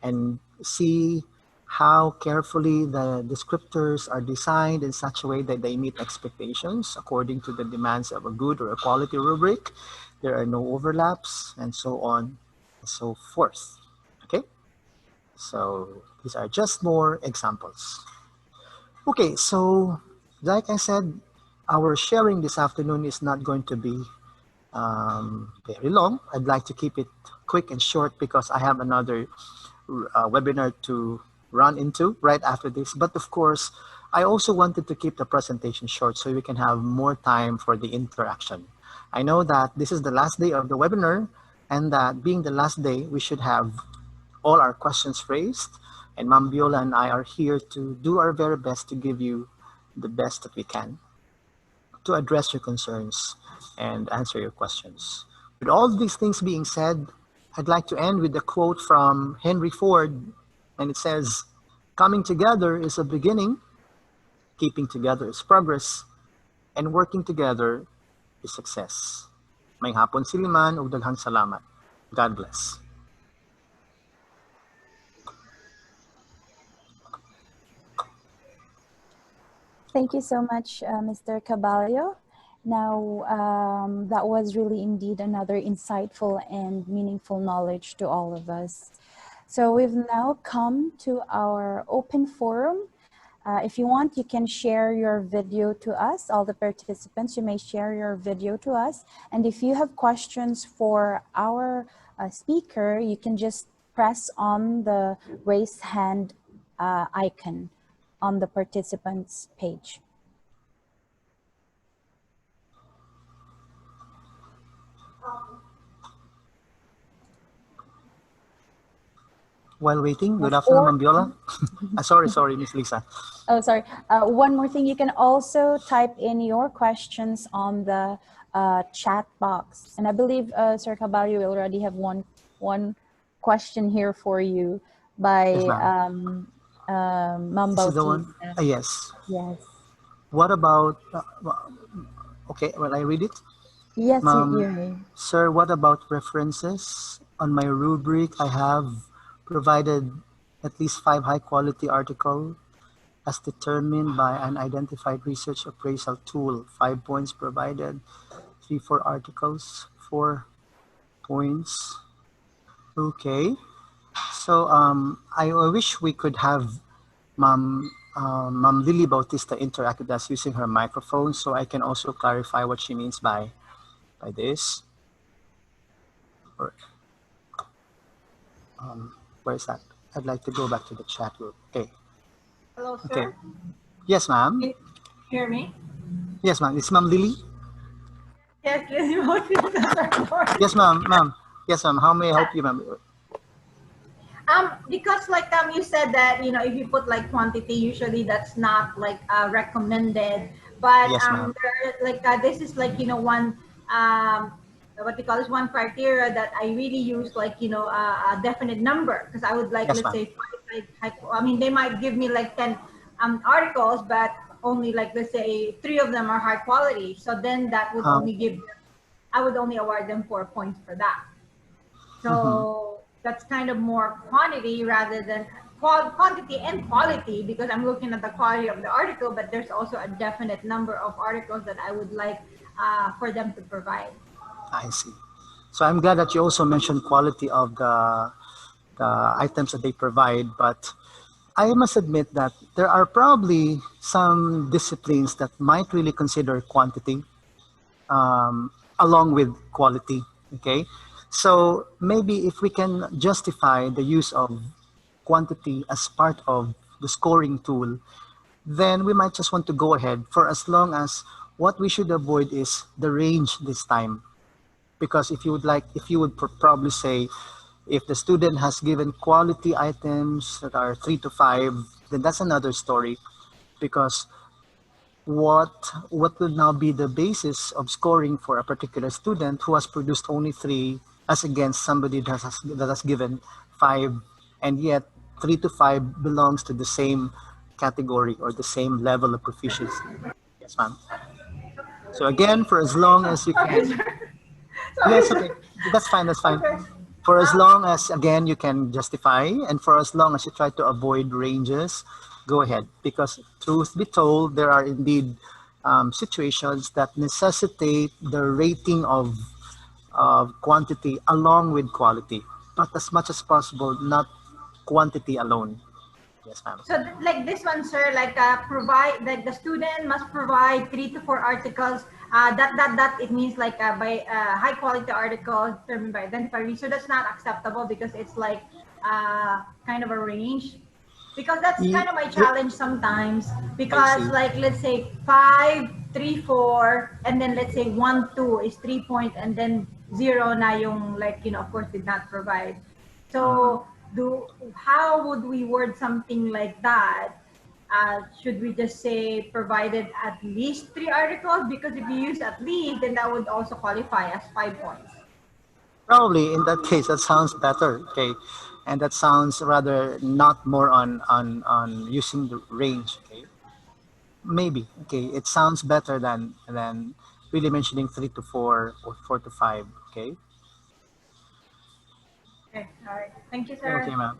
and see how carefully the descriptors are designed in such a way that they meet expectations according to the demands of a good or a quality rubric. There are no overlaps and so on and so forth. Okay, so these are just more examples. Okay, so like I said, our sharing this afternoon is not going to be very long. I'd like to keep it quick and short because I have another webinar to run into right after this. But of course, I also wanted to keep the presentation short so we can have more time for the interaction. I know that this is the last day of the webinar and that being the last day, we should have all our questions raised. And Ma'am Viola and I are here to do our very best to give you the best that we can to address your concerns and answer your questions. With all these things being said, I'd like to end with a quote from Henry Ford, and it says, "Coming together is a beginning, keeping together is progress, and working together is success." May hapon siliman ug daghang salamat. God bless.
Thank you so much, Mr. Caballo. Now, that was really indeed another insightful and meaningful knowledge to all of us. So we've now come to our open forum. If you want, you can share your video to us. All the participants, you may share your video to us. And if you have questions for our speaker, you can just press on the raise hand icon on the participants page.
While waiting, good afternoon, Ma'am Viola. Sorry, Miss Lisa.
Oh, sorry. One more thing, you can also type in your questions on the chat box. And I believe, Sir Caballo, we already have one question here for you by Ma'am
This is the one?
Bautista.
Yes.
Yes.
What about, okay, will I read it?
Yes, you may.
Sir, what about references? On my rubric, I have provided at least 5 high-quality articles as determined by an identified research appraisal tool. 5 points provided, 3 for articles, 4 points. Okay. So I wish we could have Ma'am Lily Bautista interact with us using her microphone so I can also clarify what she means by this. Or, where is that? I'd like to go back to the chat group. Okay.
Hello, sir.
Okay. Yes, ma'am.
Can you hear me?
Yes, ma'am. It's Ma'am Lily.
Yes, Lily Bautista.
Yes, ma'am. Yes, ma'am. How may I help you, ma'am?
Because like you said that if you put like quantity, usually that's not like recommended. But
Yes, ma'am.
this is like one what they call is one criteria that I really use like a definite number, because I would like,
Yes,
let's say I mean they might give me like 10 articles, but only like let's say 3 of them are high quality. So then that would only give them, I would only award them 4 points for that. So that's kind of more quantity rather than quantity and quality, because I'm looking at the quality of the article, but there's also a definite number of articles that I would like for them to provide.
I see. So I'm glad that you also mentioned quality of the items that they provide, but I must admit that there are probably some disciplines that might really consider quantity along with quality. Okay, so maybe if we can justify the use of quantity as part of the scoring tool, then we might just want to go ahead for as long as what we should avoid is the range this time. Because if you would probably say, if the student has given quality items that are 3 to 5, then that's another story. Because what will now be the basis of scoring for a particular student who has produced only 3 as against somebody that has given 5, and yet 3 to 5 belongs to the same category or the same level of proficiency. Yes, ma'am. So again, for as long as you
Sorry,
can,
sir.
yes,
Sorry,
okay,
sir.
that's fine, that's fine.
Okay.
For as
Uh,
long as, again, you can justify, and for as long as you try to avoid ranges, go ahead. Because truth be told, there are indeed situations that necessitate the rating of quantity along with quality, but as much as possible, not quantity alone. Yes, ma'am.
So like this one, sir, like provide, like the student must provide 3 to 4 articles. That it means like by high quality articles determined by identified research. So that's not acceptable because it's like kind of a range. Because that's
Ye-
kind of my
there-
challenge sometimes.
I
Because
see.
like let's say 5, 3, 4, and then let's say 1, 2 is 3 point, and then zero na yung like of course did not provide.
Mhm.
So do how would we word something like that? Should we just say provided at least 3 articles? Because if you use at least, then that would also qualify as 5 points.
Probably in that case, that sounds better. Okay, and that sounds rather not more on using the range. Okay, maybe. Okay, it sounds better than really mentioning 3 to 4 or 4 to 5. Okay.
Okay, all right. Thank you, sir.
Okay, ma'am.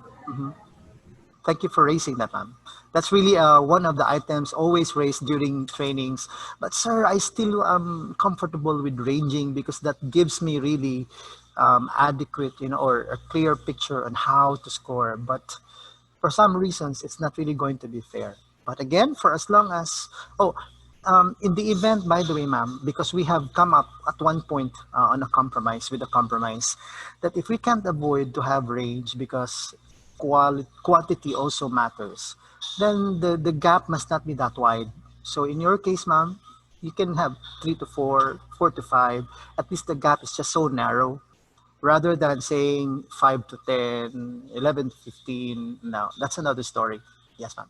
Thank you for raising that, ma'am. That's really one of the items always raised during trainings. But sir, I still am comfortable with ranging because that gives me really adequate, or a clear picture on how to score. But for some reasons, it's not really going to be fair. But again, for as long as, in the event, by the way, ma'am, because we have come up at one point on a compromise with a compromise, that if we can't avoid to have range because quantity also matters, then the gap must not be that wide. So in your case, ma'am, you can have 3 to 4, 4 to 5. At least the gap is just so narrow rather than saying 5 to 10, 11 to 15. No, that's another story. Yes, ma'am.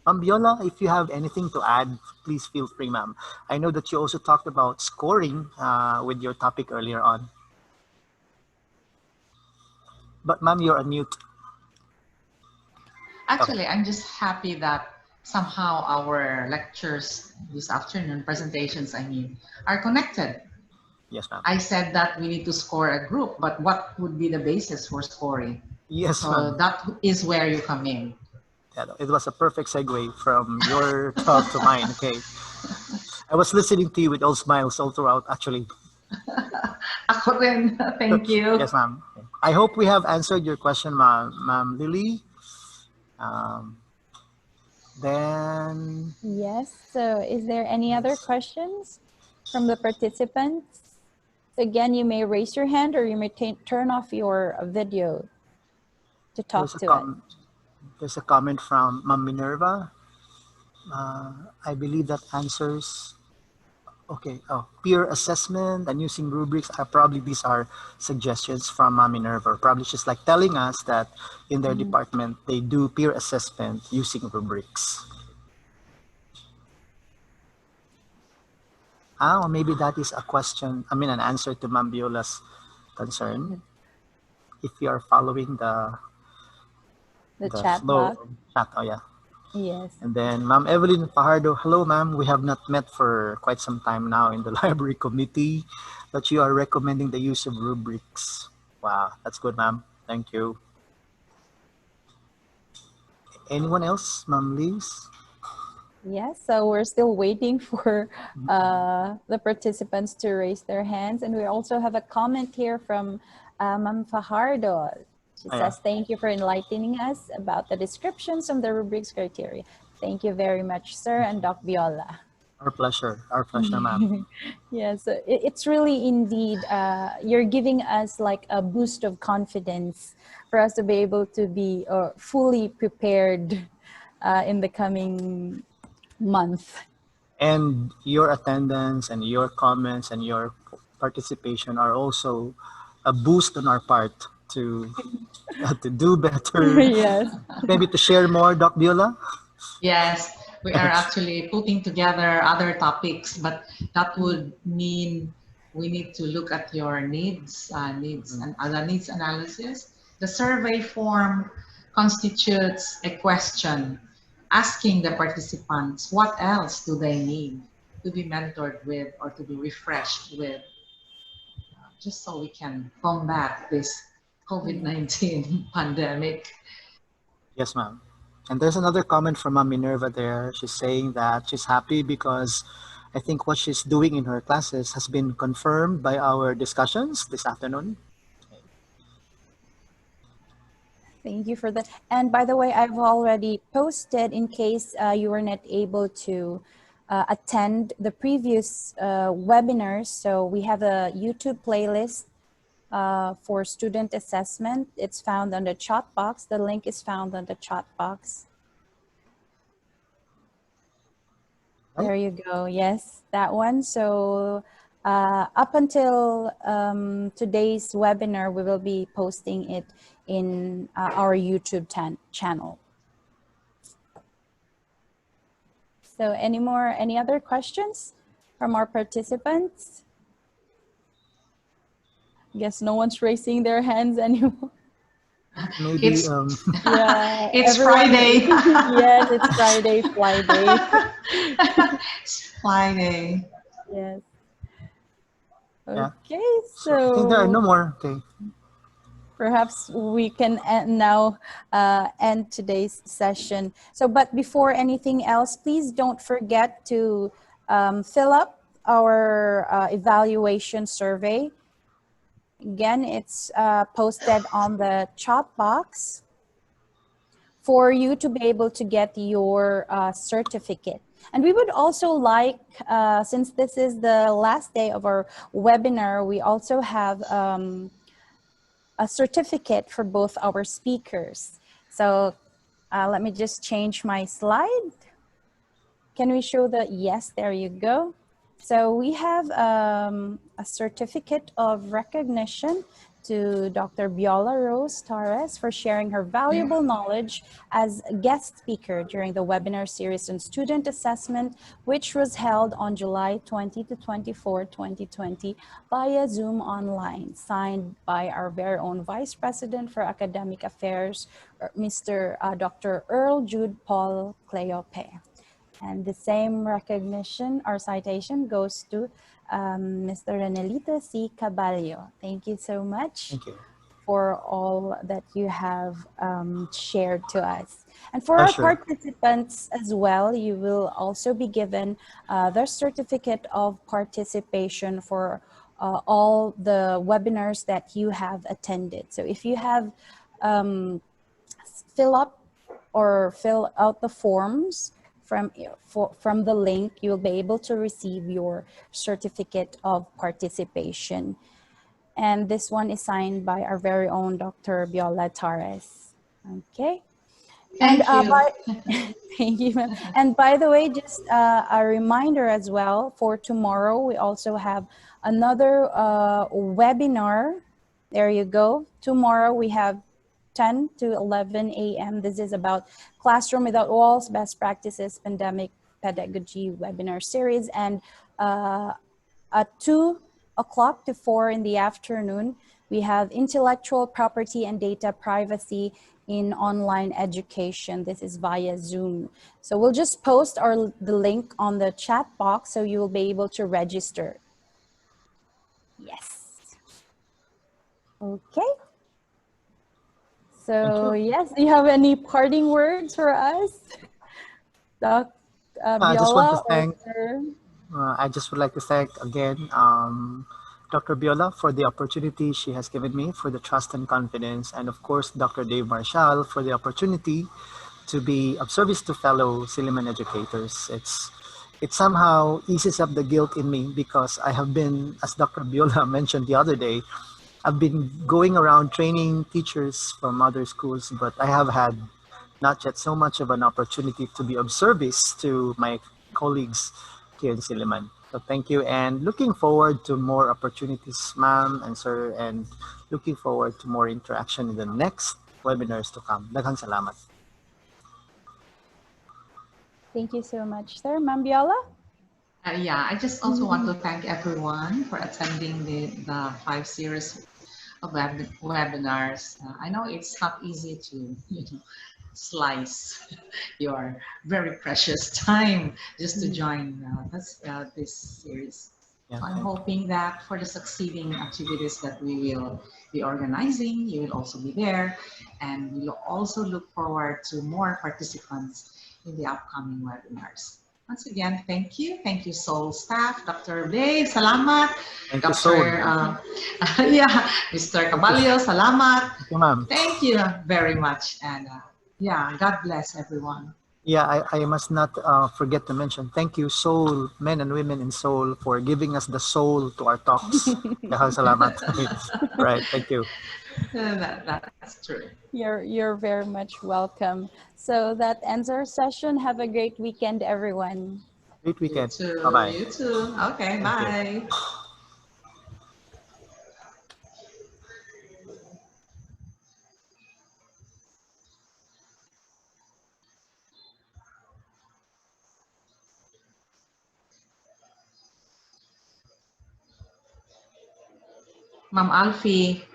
Ma'am Viola, if you have anything to add, please feel free, ma'am. I know that you also talked about scoring with your topic earlier on. But ma'am, you're on mute. Okay.
Actually, I'm just happy that somehow our lectures this afternoon, presentations, I mean, are connected.
Yes, ma'am.
I said that we need to score a group, but what would be the basis for scoring?
Yes,
So
ma'am.
that is where you come in.
Yeah, it was a perfect segue from your talk to mine. Okay. I was listening to you with all smiles all throughout, actually.
Ako rin. Thank you.
Yes, ma'am. I hope we have answered your question, ma'am Lily. Um, then,
Yes. So is there any other
yes,
questions from the participants? So again, you may raise your hand or you may turn off your video to
there's
talk
a
to us.
there's a comment from Ma'am Minerva. I believe that answers. Okay. Oh, peer assessment and using rubrics. Probably these are suggestions from Ma'am Minerva. Probably just like telling us that in their
Mhm.
department they do peer assessment using rubrics. Or maybe that is a question. I mean, an answer to Ma'am Viola's concern. If you are following
The
the
chat
flow
box.
of chat. Oh yeah.
Yes.
And then Ma'am Evelyn Fajardo, hello ma'am. We have not met for quite some time now in the library committee, but you are recommending the use of rubrics. Wow, that's good, ma'am. Thank you. Anyone else, Ma'am Liz?
Yes, so we're still waiting for the participants to raise their hands. And we also have a comment here from Ma'am Fajardo. She
Oh, yeah.
says, thank you for enlightening us about the descriptions of the rubrics criteria. Thank you very much, sir, and Doc Viola.
Our pleasure, ma'am.
Yes, it's really indeed, you're giving us like a boost of confidence for us to be able to be fully prepared in the coming month.
And your attendance and your comments and your participation are also a boost on our part to to do better,
Yes.
maybe to share more, Doc Viola.
Yes, we are actually putting together other topics, but that would mean we need to look at your needs and other needs analysis. The survey form constitutes a question asking the participants what else do they need to be mentored with or to be refreshed with, just so we can combat this COVID-19 pandemic.
Yes, ma'am. And there's another comment from Ma'am Minerva there. She's saying that she's happy because I think what she's doing in her classes has been confirmed by our discussions this afternoon.
Thank you for that. And by the way, I've already posted in case you were not able to attend the previous webinars. So we have a YouTube playlist for student assessment. It's found on the chat box. The link is found on the chat box.
Right.
There you go. Yes, that one. So up until today's webinar, we will be posting it in our YouTube channel. So any other questions from our participants? Guess no one's raising their hands anymore.
Maybe
It's
Yeah,
it's
everyone.
Friday.
Yes, it's Friday, fly day.
It's Friday.
Yes.
yeah.
Okay,
So I think there are no
so
more. Okay.
perhaps we can now end today's session. So, but before anything else, please don't forget to fill up our evaluation survey. Again, it's posted on the chat box for you to be able to get your certificate. And we would also like, since this is the last day of our webinar, we also have a certificate for both our speakers. So let me just change my slide. Can we show the, yes, there you go. So we have a certificate of recognition to Dr. Viola Rose Torres for sharing her valuable knowledge as a guest speaker during the webinar series on student assessment, which was held on July 20 to 24, 2020 via Zoom online, signed by our very own Vice President for Academic Affairs, Mr. Dr. Earl Jude Paul Cleope. And the same recognition or citation goes to Mr. Renelito C. Caballo. Thank you so much.
Thank you.
For all that you have shared to us. And for
Pleasure.
our participants as well, you will also be given their certificate of participation for all the webinars that you have attended. So if you have fill out the forms from the link, you'll be able to receive your certificate of participation. And this one is signed by our very own Dr. Viola Torres. Okay.
Thank
And
you.
thank you. And by the way, just a reminder as well, for tomorrow, we also have another webinar. There you go. Tomorrow we have 10 to 11 a.m. This is about Classroom Without Walls, Best Practices, Pandemic Pedagogy webinar series. And at 2 o'clock to 4 in the afternoon, we have Intellectual Property and Data Privacy in Online Education. This is via Zoom. So we'll just post the link on the chat box so you will be able to register. Yes. Okay. So yes, do you have any parting words for us, Doc
I just want to
Viola?
thank. I just would like to thank again Dr. Biola for the opportunity she has given me, for the trust and confidence, and of course, Dr. Dave Marshall for the opportunity to be of service to fellow Silliman educators. It somehow eases up the guilt in me because I have been, as Dr. Biola mentioned the other day, I've been going around training teachers from other schools, but I have had not yet so much of an opportunity to be of service to my colleagues here in Silliman. So thank you, and looking forward to more opportunities, ma'am and sir, and looking forward to more interaction in the next webinars to come. Daghang salamat.
Thank you so much, sir. Ma'am Biola?
Yeah, I just also want to thank everyone for attending the 5 series of webinars. I know it's not easy to slice your very precious time just to join this series.
Yeah,
So I'm
thank you.
hoping that for the succeeding activities that we will be organizing, you will also be there, and we'll also look forward to more participants in the upcoming webinars. Once again, thank you. Thank you, Soul staff. Dr. Dave, salamat.
Thank you, Soul.
Yeah, Mr. Caballo, salamat.
Thank you, ma'am.
Thank you very much. And yeah, God bless everyone.
Yeah, I must not forget to mention, thank you, Soul, men and women in Soul, for giving us the soul to our talks. Daghang salamat. Right, thank you.
That's true.
You're very much welcome. So that ends our session. Have a great weekend, everyone.
Great weekend.
You too.
Bye-bye.
You too. Okay,
Thank you.
bye. Ma'am Alfie.